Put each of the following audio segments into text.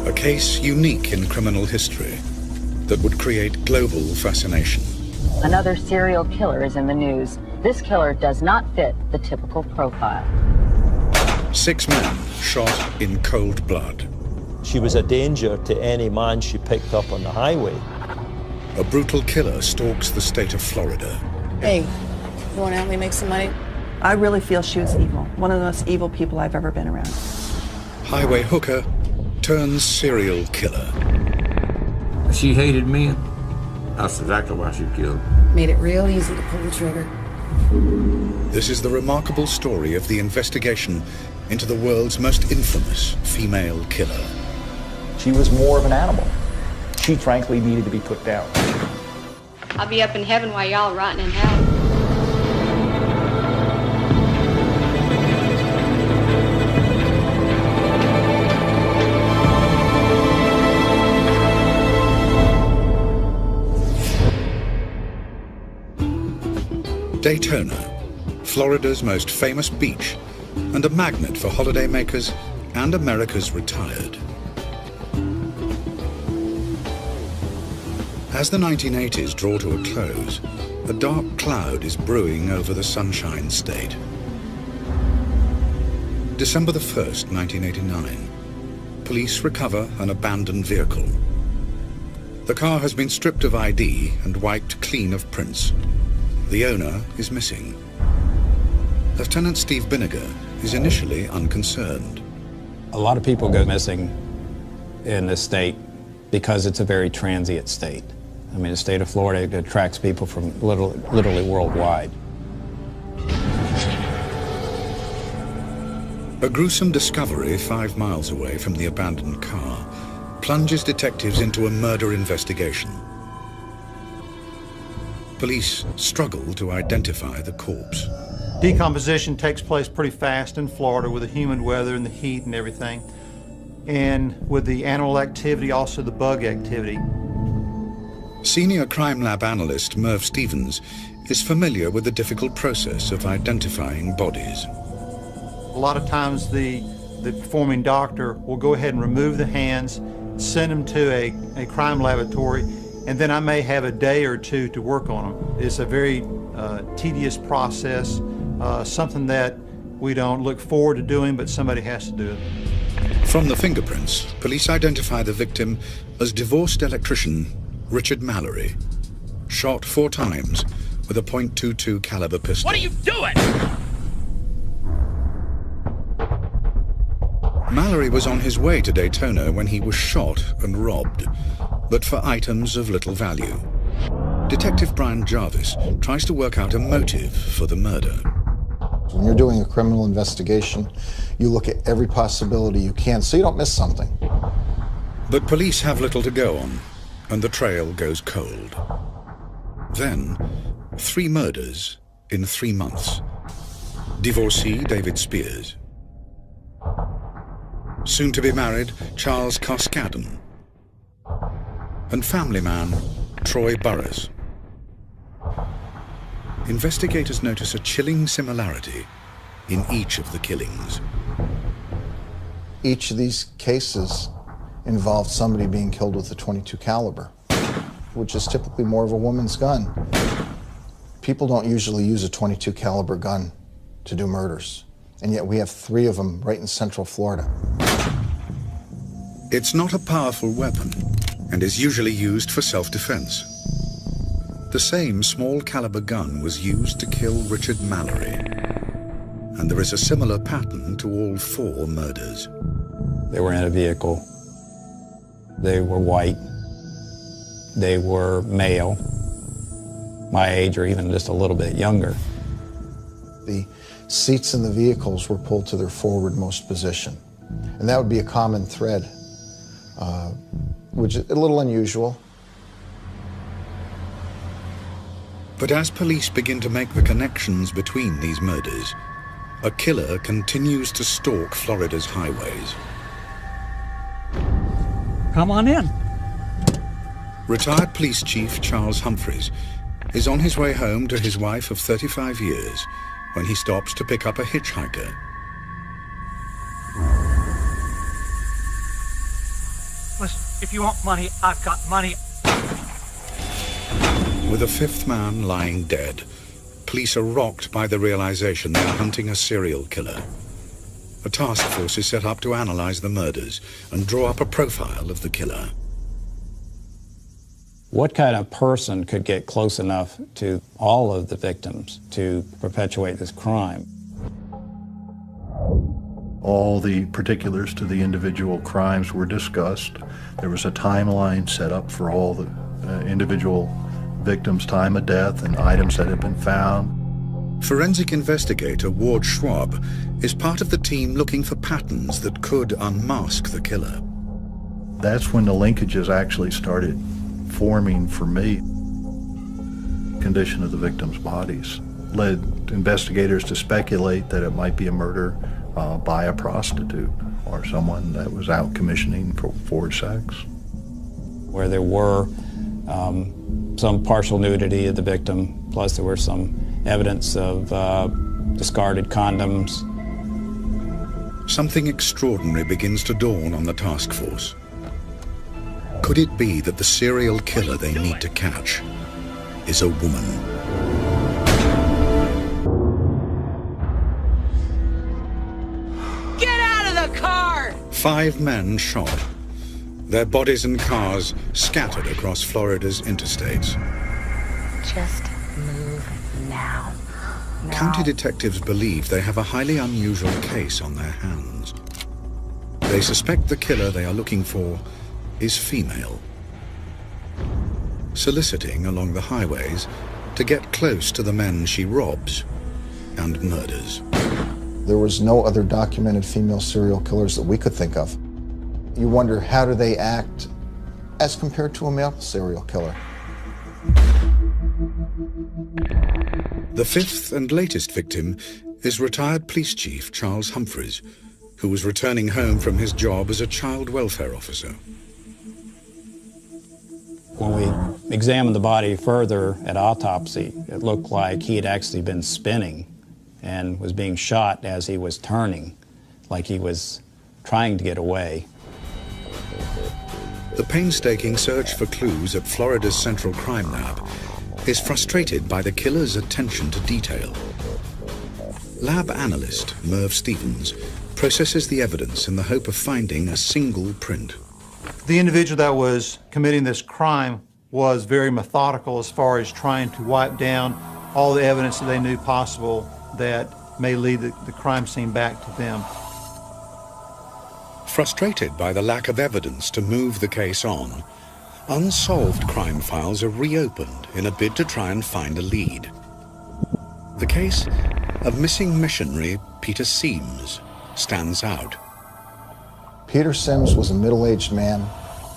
A case unique in criminal history that would create global fascination. Another serial killer is in the news. This killer does not fit the typical profile. 6 men shot in cold blood. She was a danger to any man she picked up on the highway. A brutal killer stalks the state of Florida. Hey, you want to help me make some money? I really feel she was evil. One of the most evil people I've ever been around. Highway hooker turns serial killer. She hated men. That's exactly why she killed. Made it real easy to pull the trigger. This is the remarkable story of the investigation into the world's most infamous female killer. She was more of an animal. She frankly needed to be put down. I'll be up in heaven while y'all rotting in hell. Daytona, Florida's most famous beach and a magnet for holidaymakers and America's retired. As the 1980s draw to a close, a dark cloud is brewing over the Sunshine State. December the 1st, 1989. Police recover an abandoned vehicle. The car has been stripped of ID and wiped clean of prints. The owner is missing. Lieutenant Steve Binniger is initially unconcerned. A lot of people go missing in this state because it's a very transient state. I mean, the state of Florida attracts people from literally worldwide. A gruesome discovery 5 miles away from the abandoned car plunges detectives into a murder investigation. Police struggle to identify the corpse. Decomposition takes place pretty fast in Florida with the humid weather and the heat and everything. And with the animal activity, also the bug activity. Senior crime lab analyst Merv Stevens is familiar with the difficult process of identifying bodies. A lot of times the performing doctor will go ahead and remove the hands, send them to a crime laboratory, and then I may have a day or two to work on them. It's a very tedious process, something that we don't look forward to doing, but somebody has to do it. From the fingerprints, police identify the victim as divorced electrician Richard Mallory, shot 4 times with a .22 caliber pistol. What are you doing? Mallory was on his way to Daytona when he was shot and robbed, but for items of little value. Detective Brian Jarvis tries to work out a motive for the murder. When you're doing a criminal investigation, you look at every possibility you can so you don't miss something. But police have little to go on, and the trail goes cold. Then, 3 murders in 3 months. Divorcee David Spears. Soon-to-be-married Charles Carskadden. And family man Troy Burris. Investigators notice a chilling similarity in each of the killings. Each of these cases involved somebody being killed with a .22 caliber, which is typically more of a woman's gun. People don't usually use a .22 caliber gun to do murders, and yet we have 3 of them right in Central Florida. It's not a powerful weapon and is usually used for self-defense. The same small caliber gun was used to kill Richard Mallory, and there is a similar pattern to all 4 murders. They were in a vehicle. They were white. They were male, my age or even just a little bit younger. The seats in the vehicles were pulled to their forwardmost position, and that would be a common thread, which is a little unusual. But as police begin to make the connections between these murders, a killer continues to stalk Florida's highways. Come on in. Retired police chief Charles Humphreys is on his way home to his wife of 35 years when he stops to pick up a hitchhiker. If you want money, I've got money. With a fifth man lying dead, police are rocked by the realization they are hunting a serial killer. A task force is set up to analyze the murders and draw up a profile of the killer. What kind of person could get close enough to all of the victims to perpetuate this crime? All the particulars to the individual crimes were discussed. There was a timeline set up for all the individual victims' time of death and items that had been found. Forensic investigator Ward Schwab is part of the team looking for patterns that could unmask the killer. That's when the linkages actually started forming for me. Condition of the victims' bodies led investigators to speculate that it might be a murder by a prostitute or someone that was out commissioning for sex. Where there were some partial nudity of the victim, plus there were some evidence of discarded condoms. Something extraordinary begins to dawn on the task force. Could it be that the serial killer they need to catch is a woman? Get out of the car! 5 men shot, their bodies and cars scattered across Florida's interstates. Just move now. County detectives believe they have a highly unusual case on their hands. They suspect the killer they are looking for is female, soliciting along the highways to get close to the men she robs and murders. There was no other documented female serial killers that we could think of. You wonder, how do they act as compared to a male serial killer? The 5th and latest victim is retired police chief Charles Humphreys, who was returning home from his job as a child welfare officer. When we examined the body further at autopsy, it looked like he had actually been spinning and was being shot as he was turning, like he was trying to get away. The painstaking search for clues at Florida's Central Crime Lab is frustrated by the killer's attention to detail. Lab analyst Merv Stevens processes the evidence in the hope of finding a single print. The individual that was committing this crime was very methodical as far as trying to wipe down all the evidence that they knew possible that may lead the crime scene back to them. Frustrated by the lack of evidence to move the case on, unsolved crime files are reopened in a bid to try and find a lead. The case of missing missionary Peter Seams stands out. Peter Sims was a middle-aged man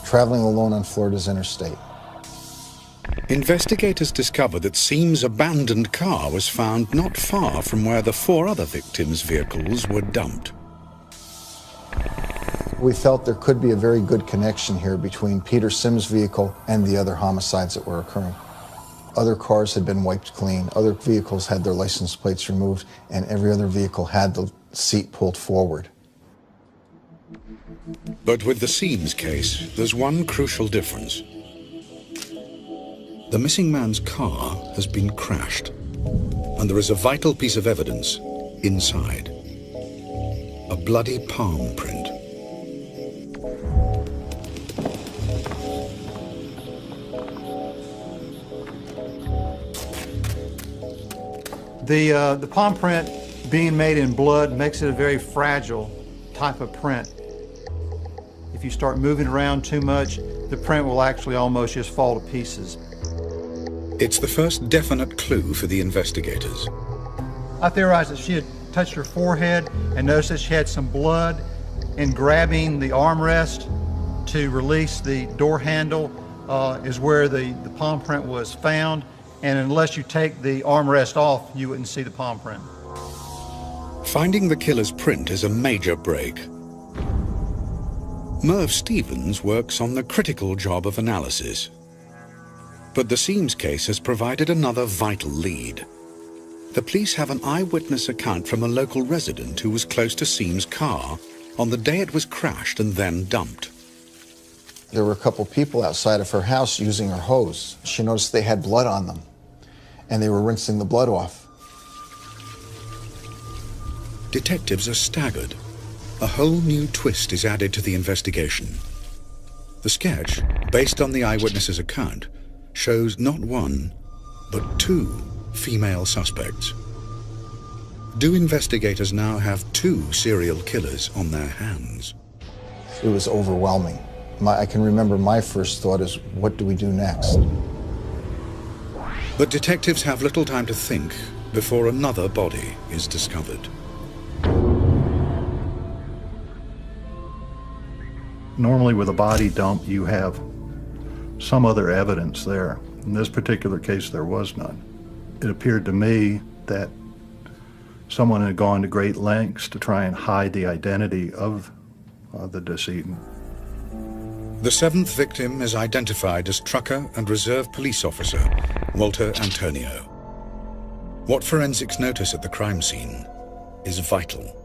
traveling alone on Florida's interstate. Investigators discover that Seams' abandoned car was found not far from where the 4 other victims' vehicles were dumped. We felt there could be a very good connection here between Peter Sims' vehicle and the other homicides that were occurring. Other cars had been wiped clean, other vehicles had their license plates removed, and every other vehicle had the seat pulled forward. But with the Seams case, there's one crucial difference. The missing man's car has been crashed, and there is a vital piece of evidence inside. A bloody palm print. The palm print being made in blood makes it a very fragile type of print. If you start moving around too much, the print will actually almost just fall to pieces. It's the first definite clue for the investigators. I theorized that she had touched her forehead and noticed that she had some blood. In grabbing the armrest to release the door handle is where the palm print was found. And unless you take the armrest off, you wouldn't see the palm print. Finding the killer's print is a major break. Merv Stevens works on the critical job of analysis. But the Seams case has provided another vital lead. The police have an eyewitness account from a local resident who was close to Seams' car on the day it was crashed and then dumped. There were a couple people outside of her house using her hose. She noticed they had blood on them, and they were rinsing the blood off. Detectives are staggered. A whole new twist is added to the investigation. The sketch, based on the eyewitness's account, shows not one, but two female suspects. Do investigators now have two serial killers on their hands? It was overwhelming. I can remember my first thought is, what do we do next? But detectives have little time to think before another body is discovered. Normally with a body dump, you have some other evidence there. In this particular case, there was none. It appeared to me that someone had gone to great lengths to try and hide the identity of the decedent. The seventh victim is identified as trucker and reserve police officer Walter Antonio. What forensics notice at the crime scene is vital.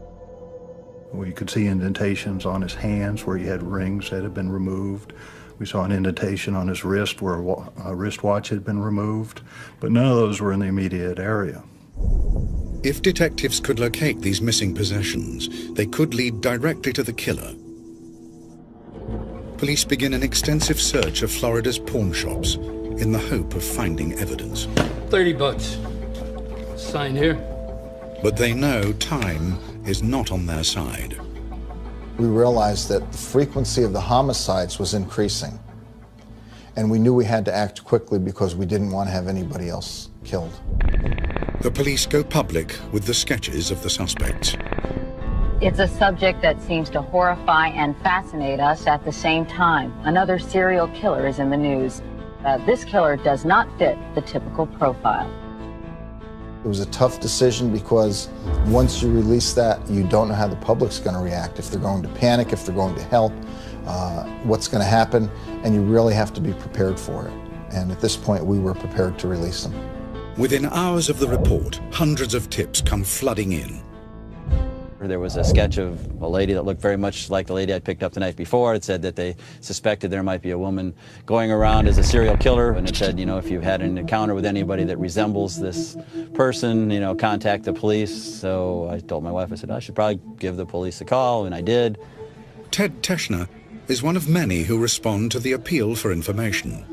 We could see indentations on his hands where he had rings that had been removed. We saw an indentation on his wrist where a wristwatch had been removed, but none of those were in the immediate area. If detectives could locate these missing possessions, they could lead directly to the killer. Police begin an extensive search of Florida's pawn shops in the hope of finding evidence. $30. Sign here. But they know time is not on their side. We realized that the frequency of the homicides was increasing. And we knew we had to act quickly because we didn't want to have anybody else killed. The police go public with the sketches of the suspects. It's a subject that seems to horrify and fascinate us at the same time. Another serial killer is in the news. This killer does not fit the typical profile. It was a tough decision because once you release that, you don't know how the public's going to react, if they're going to panic, if they're going to help, what's going to happen, and you really have to be prepared for it. And at this point, we were prepared to release them. Within hours of the report, hundreds of tips come flooding in. There was a sketch of a lady that looked very much like the lady I picked up the night before. It said that they suspected there might be a woman going around as a serial killer. And it said, you know, if you've had an encounter with anybody that resembles this person, you know, contact the police. So I told my wife, I said, I should probably give the police a call, and I did. Ted Teschner is one of many who respond to the appeal for information.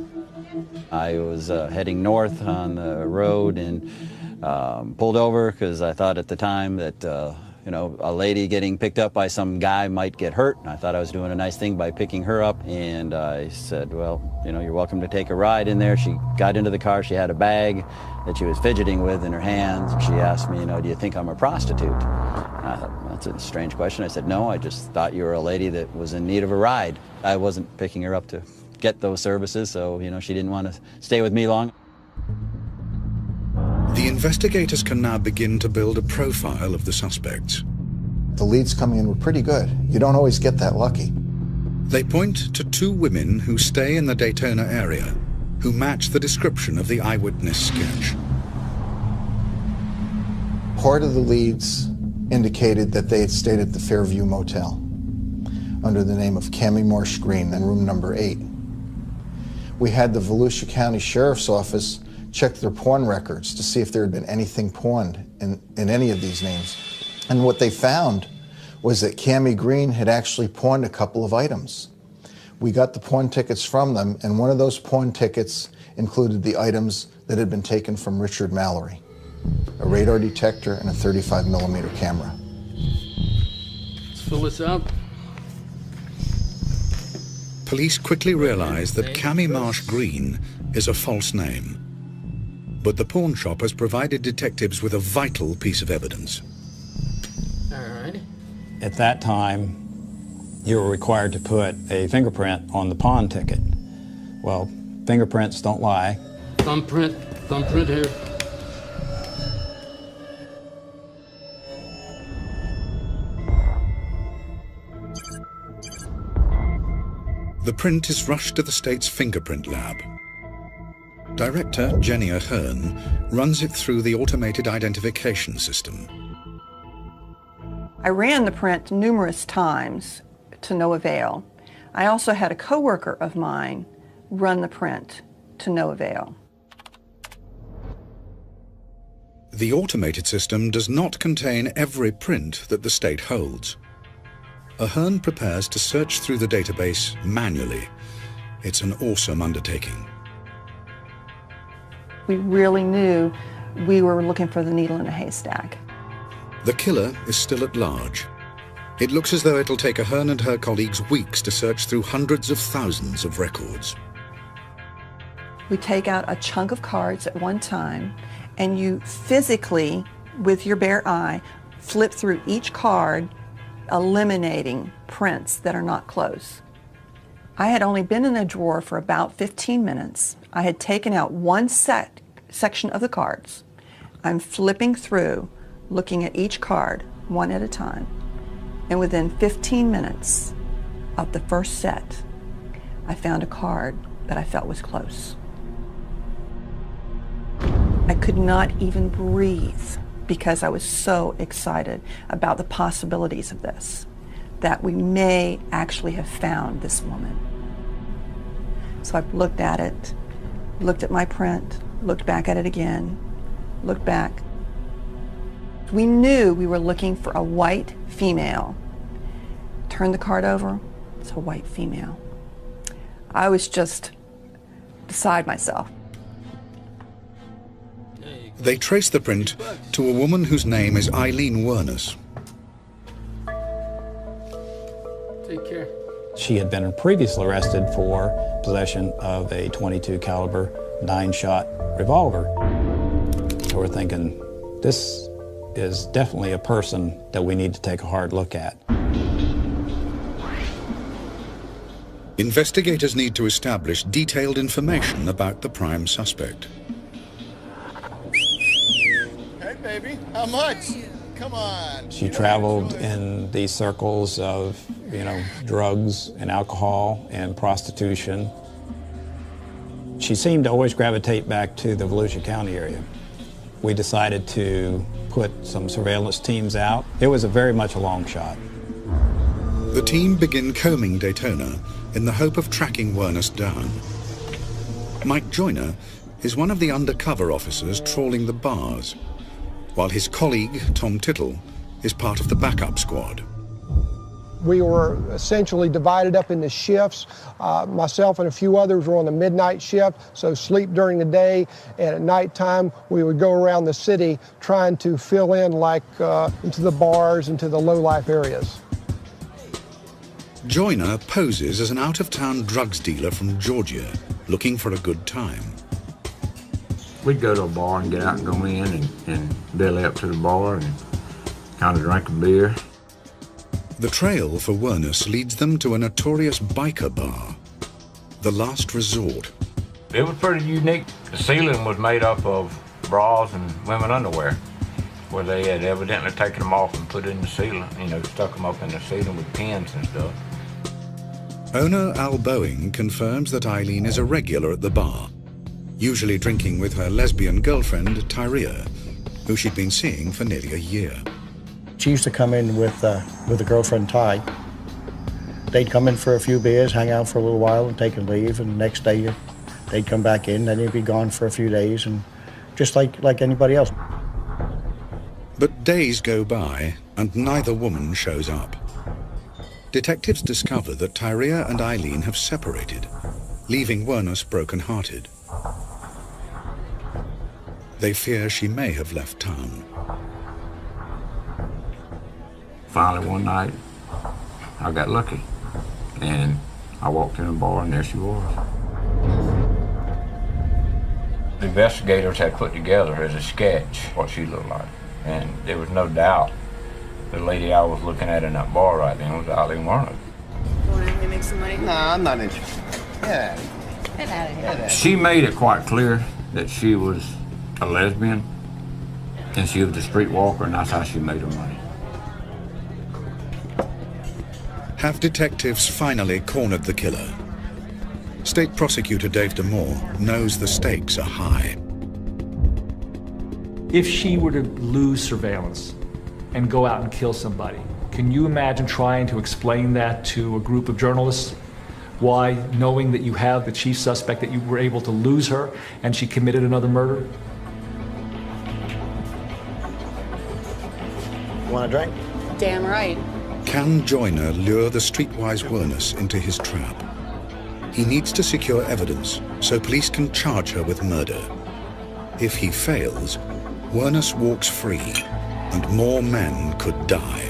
I was heading north on the road and pulled over because I thought at the time that you know, a lady getting picked up by some guy might get hurt. And I thought I was doing a nice thing by picking her up. And I said, well, you know, you're welcome to take a ride in there. She got into the car. She had a bag that she was fidgeting with in her hands. She asked me, you know, do you think I'm a prostitute? And I thought, that's a strange question. I said, no, I just thought you were a lady that was in need of a ride. I wasn't picking her up to get those services, so, you know, she didn't want to stay with me long. The investigators can now begin to build a profile of the suspects. The leads coming in were pretty good. You don't always get that lucky. They point to two women who stay in the Daytona area, who match the description of the eyewitness sketch. Part of the leads indicated that they had stayed at the Fairview Motel under the name of Cammie Marsh Green in room number 8. We had the Volusia County Sheriff's Office check their pawn records to see if there had been anything pawned in any of these names. And what they found was that Cammie Green had actually pawned a couple of items. We got the pawn tickets from them, and one of those pawn tickets included the items that had been taken from Richard Mallory: a radar detector and a 35mm camera. Let's fill this out. Police quickly realize that Cammie Marsh Green is a false name. But the pawn shop has provided detectives with a vital piece of evidence. All right. At that time, you were required to put a fingerprint on the pawn ticket. Well, fingerprints don't lie. Thumbprint here. The print is rushed to the state's fingerprint lab. Director Jenny Ahern runs it through the automated identification system. I ran the print numerous times to no avail. I also had a coworker of mine run the print to no avail. The automated system does not contain every print that the state holds. Ahern prepares to search through the database manually. It's an awesome undertaking. We really knew we were looking for the needle in a haystack. The killer is still at large. It looks as though it'll take Ahern and her colleagues weeks to search through hundreds of thousands of records. We take out a chunk of cards at one time, and you physically, with your bare eye, flip through each card, eliminating prints that are not close. I had only been in the drawer for about 15 minutes. I had taken out one section of the cards. I'm flipping through, looking at each card, one at a time. And within 15 minutes of the first set, I found a card that I felt was close. I could not even breathe because I was so excited about the possibilities of this, that we may actually have found this woman. So I looked at it, looked at my print, looked back at it again, looked back. We knew we were looking for a white female. Turned the card over, it's a white female. I was just beside myself. They trace the print to a woman whose name is Eileen Wuornos. Take care. She had been previously arrested for possession of a .22 caliber 9-shot revolver. So we're thinking, this is definitely a person that we need to take a hard look at. Investigators need to establish detailed information about the prime suspect. Hey, baby, how much? Come on. She traveled in these circles of, drugs and alcohol and prostitution. She seemed to always gravitate back to the Volusia County area. We decided to put some surveillance teams out. It was very much a long shot. The team begin combing Daytona in the hope of tracking Wuornos down. Mike Joyner is one of the undercover officers trawling the bars, while his colleague, Tom Tittle, is part of the backup squad. We were essentially divided up into shifts. Myself and a few others were on the midnight shift, so sleep during the day, and at nighttime we would go around the city trying to fill in into the bars, into the low-life areas. Joyner poses as an out-of-town drugs dealer from Georgia, looking for a good time. We'd go to a bar and get out and go in and belly up to the bar and kind of drink a beer. The trail for Wuornos leads them to a notorious biker bar, the Last Resort. It was pretty unique. The ceiling was made up of bras and women underwear, where they had evidently taken them off and put it in the ceiling, stuck them up in the ceiling with pins and stuff. Owner Al Boeing confirms that Eileen is a regular at the bar, usually drinking with her lesbian girlfriend, Tyria, who she'd been seeing for nearly a year. She used to come in with a girlfriend, Ty. They'd come in for a few beers, hang out for a little while, and take a leave, and the next day they'd come back in, then they'd be gone for a few days, and just like anybody else. But days go by, and neither woman shows up. Detectives discover that Tyria and Eileen have separated, leaving Wuornos broken-hearted. They fear she may have left town. Finally, one night, I got lucky, and I walked in the bar, and there she was. The investigators had put together as a sketch what she looked like, and there was no doubt the lady I was looking at in that bar right then was Eileen Wuornos. Want to help me make some money? No, I'm not interested. Yeah. Get out of here. She made it quite clear that she was a lesbian, and she was a streetwalker, and that's how she made her money. Have detectives finally cornered the killer? State Prosecutor Dave DeMoore knows the stakes are high. If she were to lose surveillance and go out and kill somebody, can you imagine trying to explain that to a group of journalists Why, knowing that you have the chief suspect, that you were able to lose her and she committed another murder? Want a drink? Damn right. Can Joyner lure the streetwise Wernus into his trap? He needs to secure evidence so police can charge her with murder. If he fails, Wernus walks free and more men could die.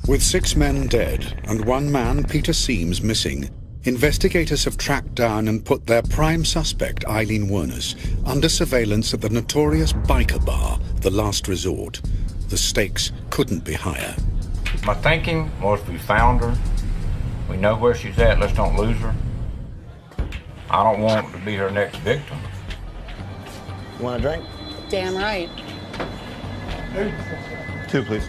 With 6 men dead and 1 man, Peter Seams, missing, investigators have tracked down and put their prime suspect, Eileen Wernus, under surveillance at the notorious biker bar, The Last Resort. The stakes couldn't be higher. My thinking was we found her. We know where she's at. Let's don't lose her. I don't want to be her next victim. Want a drink? Damn right. 2, please.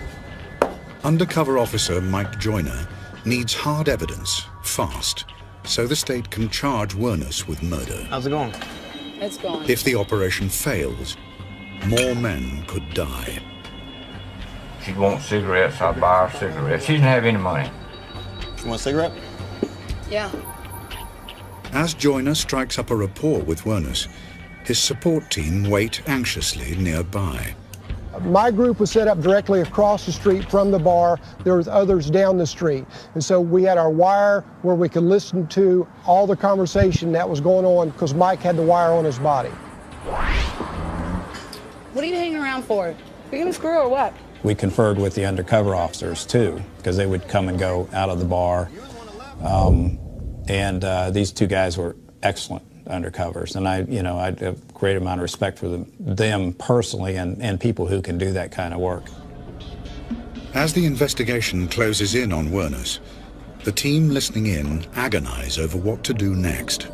Undercover officer Mike Joyner needs hard evidence, fast, so the state can charge Wernus with murder. How's it going? It's going. If the operation fails, more men could die. She wants cigarettes, I'll buy her cigarettes. She doesn't have any money. You want a cigarette? Yeah. As Joyner strikes up a rapport with Wernus, his support team wait anxiously nearby. My group was set up directly across the street from the bar. There was others down the street. And so we had our wire where we could listen to all the conversation that was going on because Mike had the wire on his body. What are you hanging around for? You're gonna screw or what? We conferred with the undercover officers too, because they would come and go out of the bar. These 2 guys were excellent undercovers, and I have a great amount of respect for them personally and people who can do that kind of work. As the investigation closes in on Wernus, the team listening in agonize over what to do next.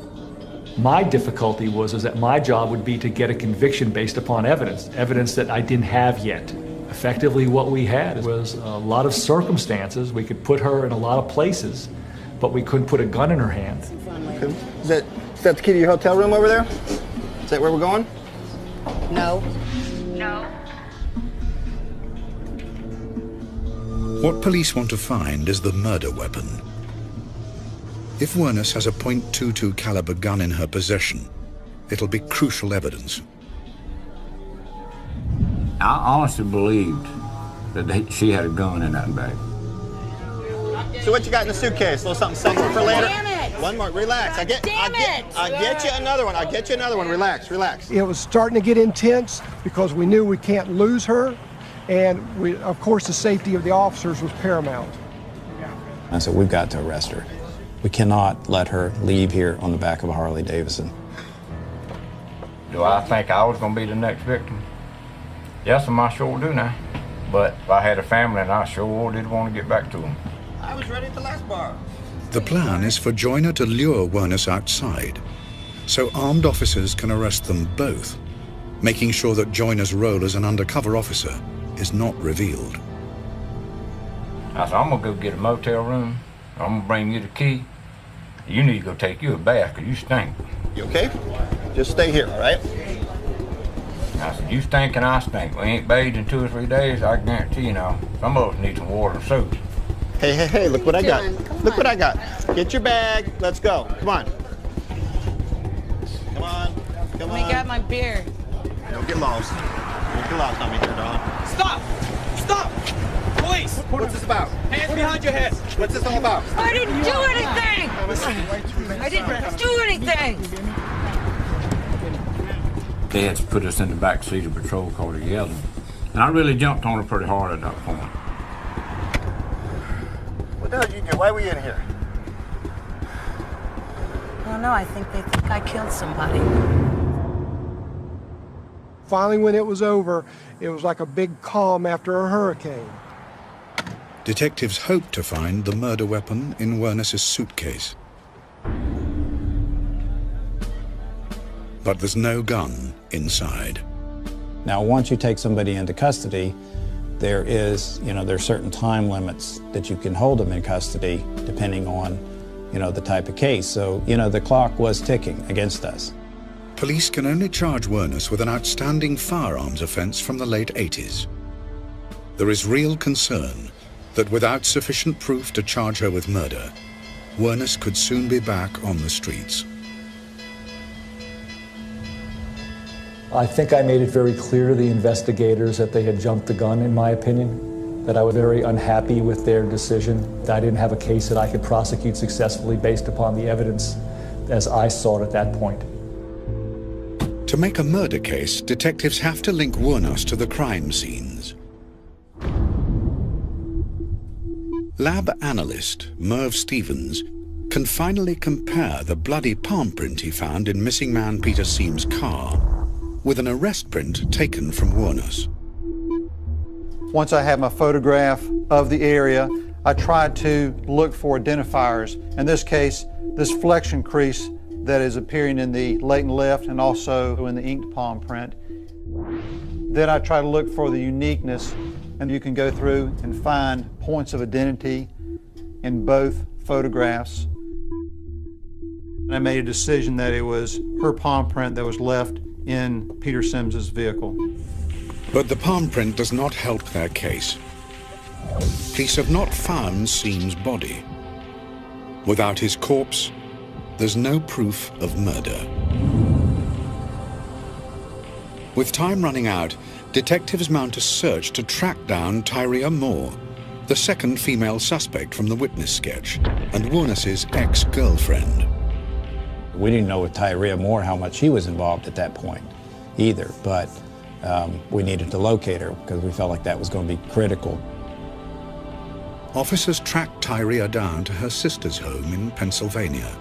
My difficulty was that my job would be to get a conviction based upon evidence that I didn't have yet. Effectively, what we had was a lot of circumstances. We could put her in a lot of places, but we couldn't put a gun in her hand. Is that the key to your hotel room over there? Is that where we're going? No. What police want to find is the murder weapon. If Wernus has a .22 caliber gun in her possession, it'll be crucial evidence. I honestly believed that she had a gun in that bag. So what you got in the suitcase? A little something sexy for later? Damn it! One more, relax. I'll get you another one. Relax. It was starting to get intense because we knew we can't lose her, and of course the safety of the officers was paramount. I said, we've got to arrest her. We cannot let her leave here on the back of a Harley Davidson. Do I think I was going to be the next victim? Yes, I sure do now. But if I had a family, and I sure did want to get back to them. I was ready at the last bar. The plan is for Joyner to lure Wernus outside, so armed officers can arrest them both, making sure that Joyner's role as an undercover officer is not revealed. I said, I'm going to go get a motel room. I'm going to bring you the key. You need to go take you a bath because you stink. You okay? Just stay here, all right? I said, you stink and I stink. We ain't bathed in 2 or 3 days. I guarantee you now, some of us need some water and soap. Hey, look what I got. Look what I got. Get your bag. Let's go. Come on. Come on. Let me get my beer. Don't get lost. Don't get lost on me here, dog. Stop! Stop! Police! What's this about? Hands behind your head. What's this all about? I didn't do anything! I didn't do anything! They had to put us in the back seat of a patrol car together. And I really jumped on her pretty hard at that point. What the hell did you do? Why were you in here? I don't know. I think they think I killed somebody. Finally, when it was over, it was like a big calm after a hurricane. Detectives hope to find the murder weapon in Wernus's suitcase. But there's no gun inside. Now, once you take somebody into custody, there's certain time limits that you can hold them in custody depending on, the type of case. So, the clock was ticking against us. Police can only charge Wuornos with an outstanding firearms offence from the late 80s. There is real concern that without sufficient proof to charge her with murder, Wuornos could soon be back on the streets. I think I made it very clear to the investigators that they had jumped the gun, in my opinion, that I was very unhappy with their decision, that I didn't have a case that I could prosecute successfully based upon the evidence as I saw it at that point. To make a murder case, detectives have to link Wuornos to the crime scenes. Lab analyst Merv Stevens can finally compare the bloody palm print he found in missing man Peter Seam's car with an arrest print taken from Wuornos. Once I have my photograph of the area, I try to look for identifiers. In this case, this flexion crease that is appearing in the latent left and also in the inked palm print. Then I try to look for the uniqueness, and you can go through and find points of identity in both photographs. And I made a decision that it was her palm print that was left in Peter Sims's vehicle. But the palm print does not help their case. Police have not found Seam's body. Without his corpse, there's no proof of murder. With time running out, detectives mount a search to track down Tyria Moore, the second female suspect from the witness sketch, and Wuornos' ex-girlfriend. We didn't know with Tyria Moore how much she was involved at that point either, but we needed to locate her because we felt like that was going to be critical. Officers tracked Tyria down to her sister's home in Pennsylvania.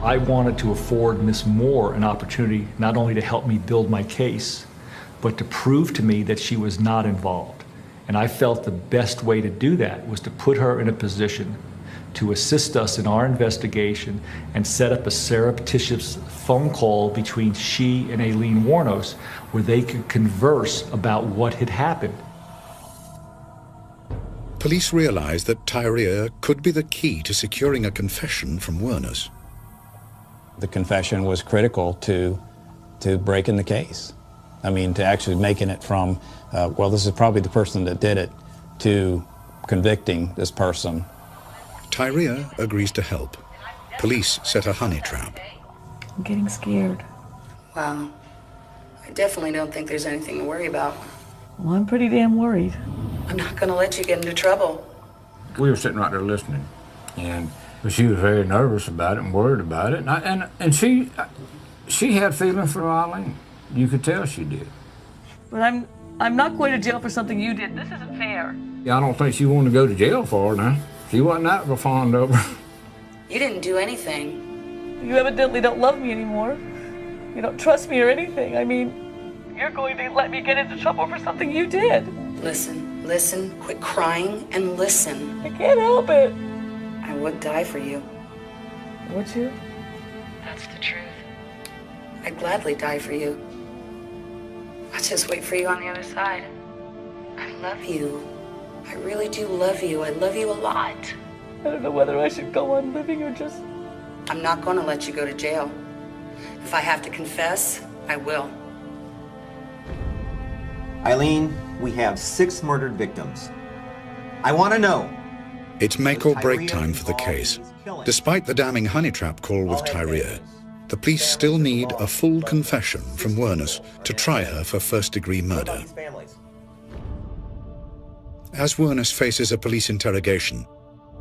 I wanted to afford Miss Moore an opportunity not only to help me build my case, but to prove to me that she was not involved. And I felt the best way to do that was to put her in a position to assist us in our investigation and set up a surreptitious phone call between she and Aileen Wuornos where they could converse about what had happened. Police realized that Tyria could be the key to securing a confession from Wuornos. The confession was critical to breaking the case. I mean, to actually making it from, well, this is probably the person that did it, to convicting this person. Tyria agrees to help. Police set a honey trap. I'm getting scared. Wow. I definitely don't think there's anything to worry about. Well, I'm pretty damn worried. I'm not going to let you get into trouble. We were sitting right there listening, and she was very nervous about it and worried about it. And she had feelings for Eileen. You could tell she did. But I'm not going to jail for something you did. This isn't fair. Yeah, I don't think she wanted to go to jail for it now. She wasn't that fond of her. You didn't do anything. You evidently don't love me anymore. You don't trust me or anything. I mean, you're going to let me get into trouble for something you did. Listen, quit crying and listen. I can't help it. I would die for you. Would you? That's the truth. I'd gladly die for you. I'll just wait for you on the other side. I love you. I really do love you. I love you a lot. I don't know whether I should go on living or just... I'm not going to let you go to jail. If I have to confess, I will. Eileen, we have 6 murdered victims. I want to know. It's make or break time for the case. Despite the damning honey trap call with Tyria, the police still need a full confession from Wuornos to try her for first-degree murder. As Wuornos faces a police interrogation,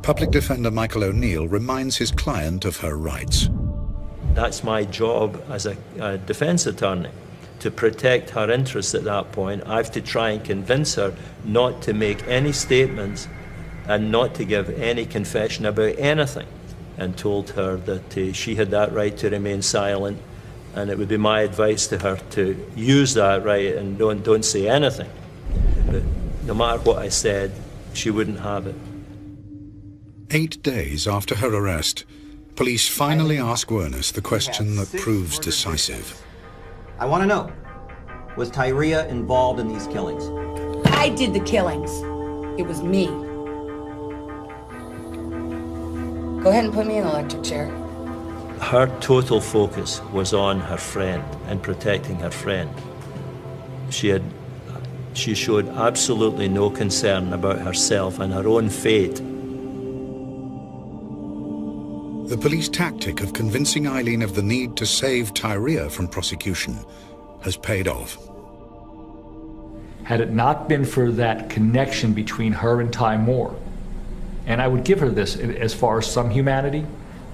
Public Defender Michael O'Neill reminds his client of her rights. That's my job as a defense attorney, to protect her interests at that point. I have to try and convince her not to make any statements and not to give any confession about anything, and told her that she had that right to remain silent, and it would be my advice to her to use that right and don't say anything. But no matter what I said, she wouldn't have it. 8 days after her arrest, police finally ask Wuornos the question that proves decisive. I want to know, was Tyria involved in these killings? I did the killings. It was me. Go ahead and put me in the electric chair. Her total focus was on her friend and protecting her friend. She showed absolutely no concern about herself and her own fate. The police tactic of convincing Eileen of the need to save Tyria from prosecution has paid off. Had it not been for that connection between her and Ty Moore, and I would give her this as far as some humanity,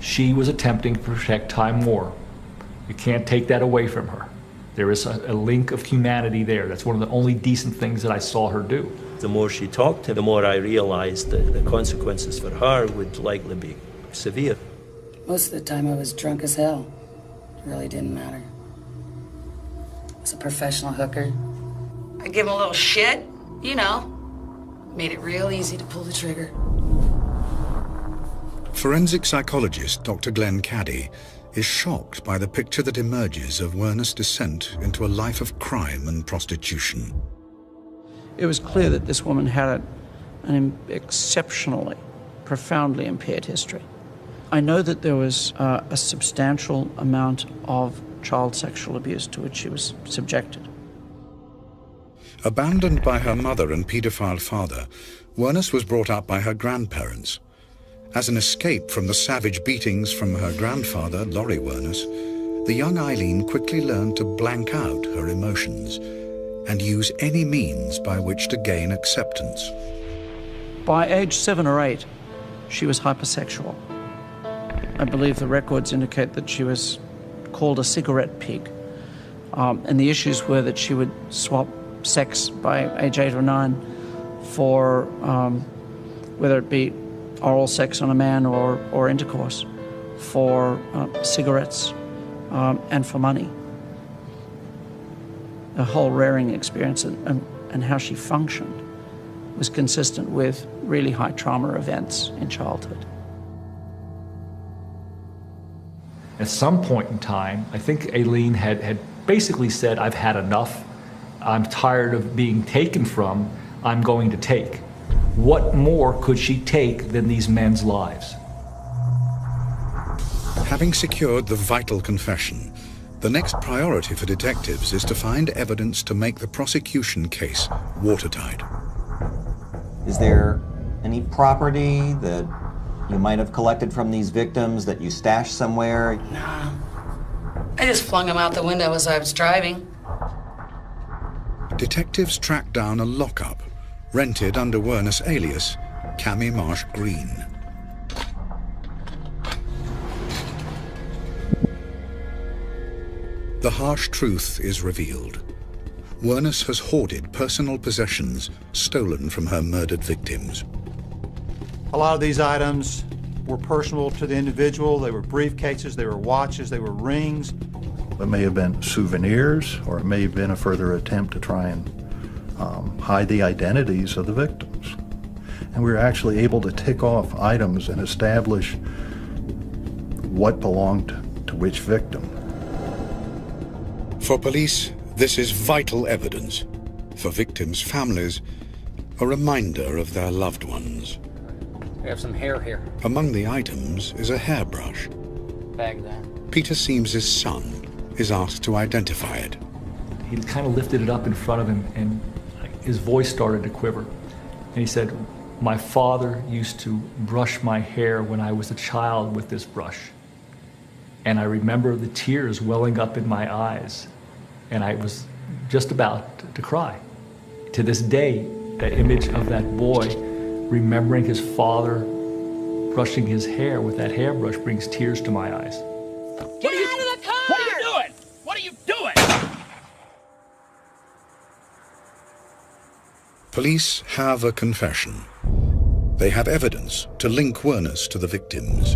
she was attempting to protect Ty Moore. You can't take that away from her. There is a link of humanity there. That's one of the only decent things that I saw her do. The more she talked to him, the more I realized that the consequences for her would likely be severe. Most of the time I was drunk as hell. It really didn't matter. I was a professional hooker. I give him a little shit, you know. Made it real easy to pull the trigger. Forensic psychologist Dr. Glenn Caddy is shocked by the picture that emerges of Werner's descent into a life of crime and prostitution. It was clear that this woman had an exceptionally, profoundly impaired history. I know that there was a substantial amount of child sexual abuse to which she was subjected. Abandoned by her mother and paedophile father, Werner was brought up by her grandparents. As an escape from the savage beatings from her grandfather, Laurie Werner, the young Eileen quickly learned to blank out her emotions and use any means by which to gain acceptance. By age 7 or 8, she was hypersexual. I believe the records indicate that she was called a cigarette pig. And the issues were that she would swap sex by age 8 or 9 for whether it be oral sex on a man or intercourse, for cigarettes, and for money. The whole rearing experience and how she functioned was consistent with really high trauma events in childhood. At some point in time, I think Aileen had basically said, I've had enough. I'm tired of being taken from. I'm going to take. What more could she take than these men's lives? Having secured the vital confession, the next priority for detectives is to find evidence to make the prosecution case watertight. Is there any property that you might have collected from these victims that you stashed somewhere? Nah. I just flung them out the window as I was driving. Detectives track down a lockup rented under Werner's alias, Cammy Marsh Green. The harsh truth is revealed. Werner has hoarded personal possessions stolen from her murdered victims. A lot of these items were personal to the individual. They were briefcases, they were watches, they were rings. It may have been souvenirs, or it may have been a further attempt to try and hide the identities of the victims. And we were actually able to tick off items and establish what belonged to which victim. For police, this is vital evidence. For victims' families, a reminder of their loved ones. We have some hair here. Among the items is a hairbrush. Bag that. Peter Seames's son is asked to identify it. He kind of lifted it up in front of him, and his voice started to quiver. And he said, my father used to brush my hair when I was a child with this brush. And I remember the tears welling up in my eyes, and I was just about to cry. To this day, that image of that boy remembering his father brushing his hair with that hairbrush brings tears to my eyes. Get out of the car! What are you doing? What are you doing? Police have a confession. They have evidence to link Werner to the victims.